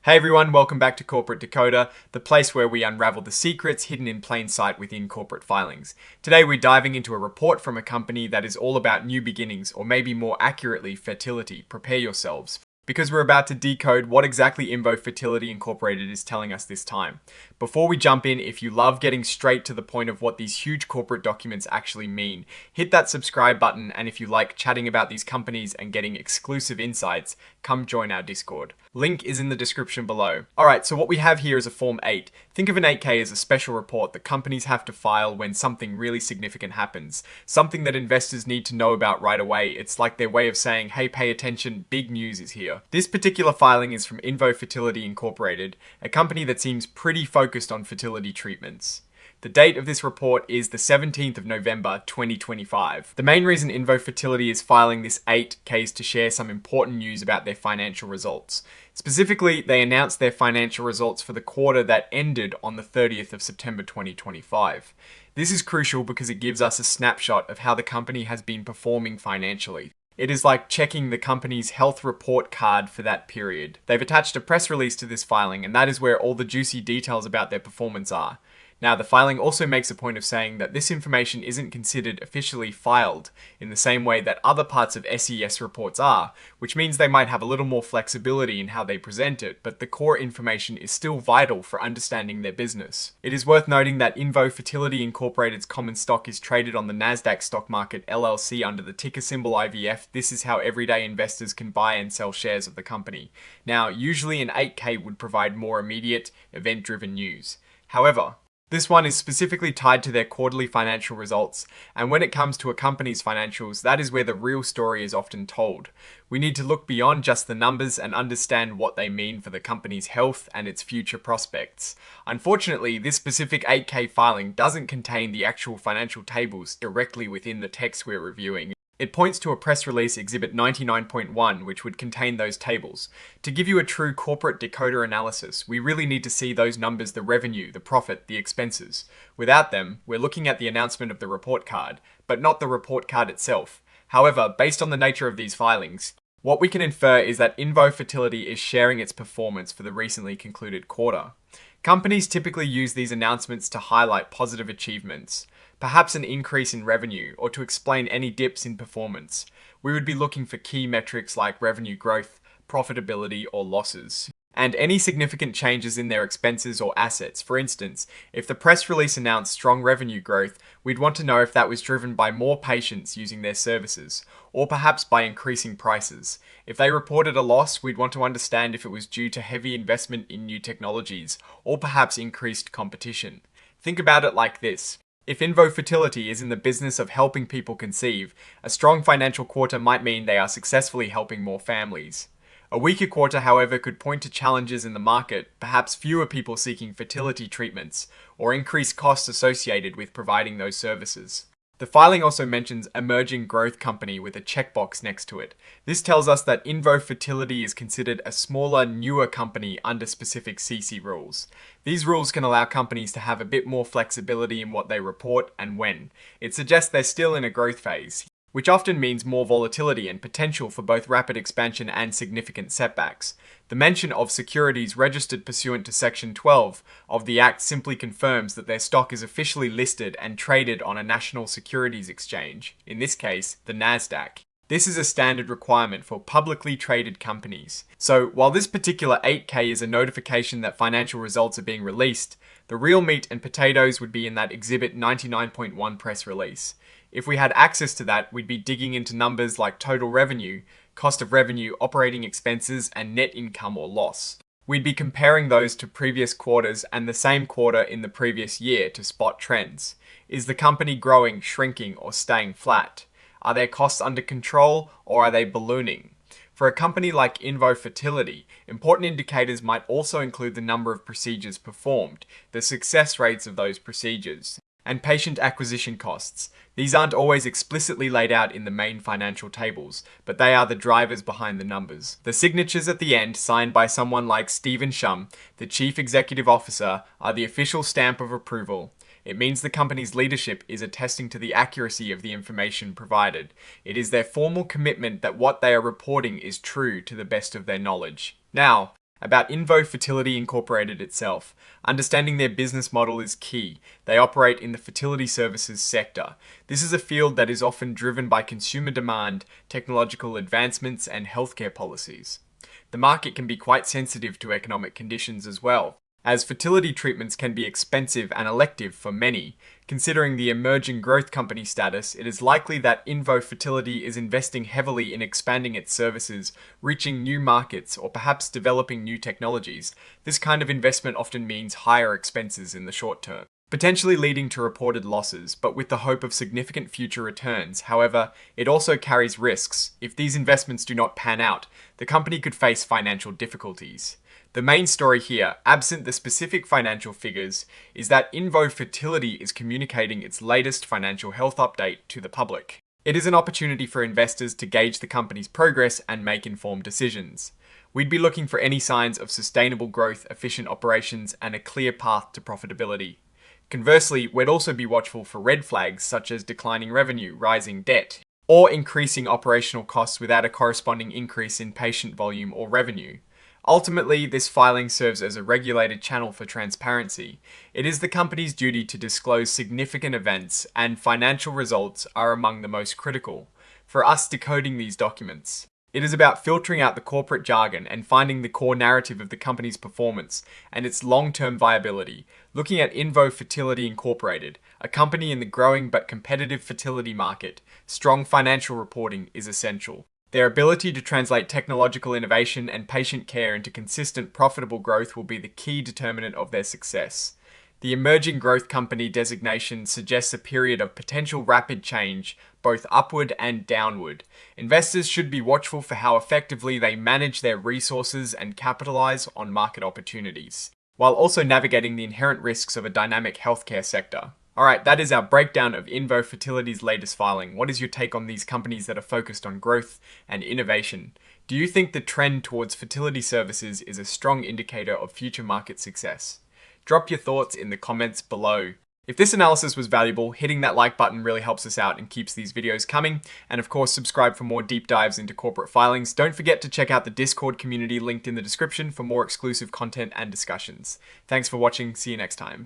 Hey everyone, welcome back to Corporate Decoder, the place where we unravel the secrets hidden in plain sight within corporate filings. Today we're diving into a report from a company that is all about new beginnings, or maybe more accurately, fertility. Prepare yourselves, because we're about to decode what exactly INVO Fertility Incorporated is telling us this time. Before we jump in, if you love getting straight to the point of what these huge corporate documents actually mean, hit that subscribe button, and if you like chatting about these companies and getting exclusive insights, come join our Discord. Link is in the description below. Alright, so what we have here is a Form 8. Think of an 8K as a special report that companies have to file when something really significant happens. Something that investors need to know about right away. It's like their way of saying, hey, pay attention, big news is here. This particular filing is from INVO Fertility Incorporated, a company that seems pretty focused on fertility treatments. The date of this report is the 17th of November 2025. The main reason INVO Fertility is filing this 8K is to share some important news about their financial results. Specifically, they announced their financial results for the quarter that ended on the 30th of September 2025. This is crucial because it gives us a snapshot of how the company has been performing financially. It is like checking the company's health report card for that period. They've attached a press release to this filing, and that is where all the juicy details about their performance are. Now, the filing also makes a point of saying that this information isn't considered officially filed in the same way that other parts of SES reports are, which means they might have a little more flexibility in how they present it, but the core information is still vital for understanding their business. It is worth noting that INVO Fertility Incorporated's common stock is traded on the Nasdaq stock market LLC under the ticker symbol IVF. This is how everyday investors can buy and sell shares of the company. Now, usually an 8K would provide more immediate, event-driven news. However, this one is specifically tied to their quarterly financial results, and when it comes to a company's financials, that is where the real story is often told. We need to look beyond just the numbers and understand what they mean for the company's health and its future prospects. Unfortunately, this specific 8K filing doesn't contain the actual financial tables directly within the text we're reviewing. It points to a press release exhibit 99.1, which would contain those tables. To give you a true corporate decoder analysis, we really need to see those numbers: the revenue, the profit, the expenses. Without them, we're looking at the announcement of the report card, but not the report card itself. However, based on the nature of these filings, what we can infer is that INVO Fertility is sharing its performance for the recently concluded quarter. Companies typically use these announcements to highlight positive achievements, perhaps an increase in revenue, or to explain any dips in performance. We would be looking for key metrics like revenue growth, profitability, or losses, and any significant changes in their expenses or assets. For instance, if the press release announced strong revenue growth, we'd want to know if that was driven by more patients using their services, or perhaps by increasing prices. If they reported a loss, we'd want to understand if it was due to heavy investment in new technologies, or perhaps increased competition. Think about it like this. If INVO Fertility is in the business of helping people conceive, a strong financial quarter might mean they are successfully helping more families. A weaker quarter, however, could point to challenges in the market, perhaps fewer people seeking fertility treatments, or increased costs associated with providing those services. The filing also mentions emerging growth company with a checkbox next to it. This tells us that INVO Fertility is considered a smaller, newer company under specific CC rules. These rules can allow companies to have a bit more flexibility in what they report and when. It suggests they're still in a growth phase, which often means more volatility and potential for both rapid expansion and significant setbacks. The mention of securities registered pursuant to Section 12 of the Act simply confirms that their stock is officially listed and traded on a national securities exchange, in this case, the Nasdaq. This is a standard requirement for publicly traded companies. So, while this particular 8K is a notification that financial results are being released, the real meat and potatoes would be in that Exhibit 99.1 press release. If we had access to that, we'd be digging into numbers like total revenue, cost of revenue, operating expenses, and net income or loss. We'd be comparing those to previous quarters and the same quarter in the previous year to spot trends. Is the company growing, shrinking, or staying flat? Are their costs under control, or are they ballooning? For a company like INVO Fertility, important indicators might also include the number of procedures performed, the success rates of those procedures, and patient acquisition costs. These aren't always explicitly laid out in the main financial tables, but they are the drivers behind the numbers. The signatures at the end, signed by someone like Stephen Shum, the Chief Executive Officer, are the official stamp of approval. It means the company's leadership is attesting to the accuracy of the information provided. It is their formal commitment that what they are reporting is true to the best of their knowledge. Now, About INVO Fertility Incorporated itself. Understanding their business model is key. They operate in the fertility services sector. This is a field that is often driven by consumer demand, technological advancements, and healthcare policies. The market can be quite sensitive to economic conditions as well, as fertility treatments can be expensive and elective for many. Considering the emerging growth company status, it is likely that INVO Fertility is investing heavily in expanding its services, reaching new markets, or perhaps developing new technologies. This kind of investment often means higher expenses in the short term, potentially leading to reported losses, but with the hope of significant future returns. However, it also carries risks. If these investments do not pan out, the company could face financial difficulties. The main story here, absent the specific financial figures, is that INVO Fertility is communicating its latest financial health update to the public. It is an opportunity for investors to gauge the company's progress and make informed decisions. We'd be looking for any signs of sustainable growth, efficient operations, and a clear path to profitability. Conversely, we'd also be watchful for red flags such as declining revenue, rising debt, or increasing operational costs without a corresponding increase in patient volume or revenue. Ultimately, this filing serves as a regulated channel for transparency. It is the company's duty to disclose significant events, and financial results are among the most critical. For us decoding these documents, it is about filtering out the corporate jargon and finding the core narrative of the company's performance and its long-term viability. Looking at INVO Fertility Incorporated, a company in the growing but competitive fertility market, strong financial reporting is essential. Their ability to translate technological innovation and patient care into consistent, profitable growth will be the key determinant of their success. The emerging growth company designation suggests a period of potential rapid change, both upward and downward. Investors should be watchful for how effectively they manage their resources and capitalize on market opportunities, while also navigating the inherent risks of a dynamic healthcare sector. Alright, that is our breakdown of INVO Fertility's latest filing. What is your take on these companies that are focused on growth and innovation? Do you think the trend towards fertility services is a strong indicator of future market success? Drop your thoughts in the comments below. If this analysis was valuable, hitting that like button really helps us out and keeps these videos coming. And of course, subscribe for more deep dives into corporate filings. Don't forget to check out the Discord community linked in the description for more exclusive content and discussions. Thanks for watching. See you next time.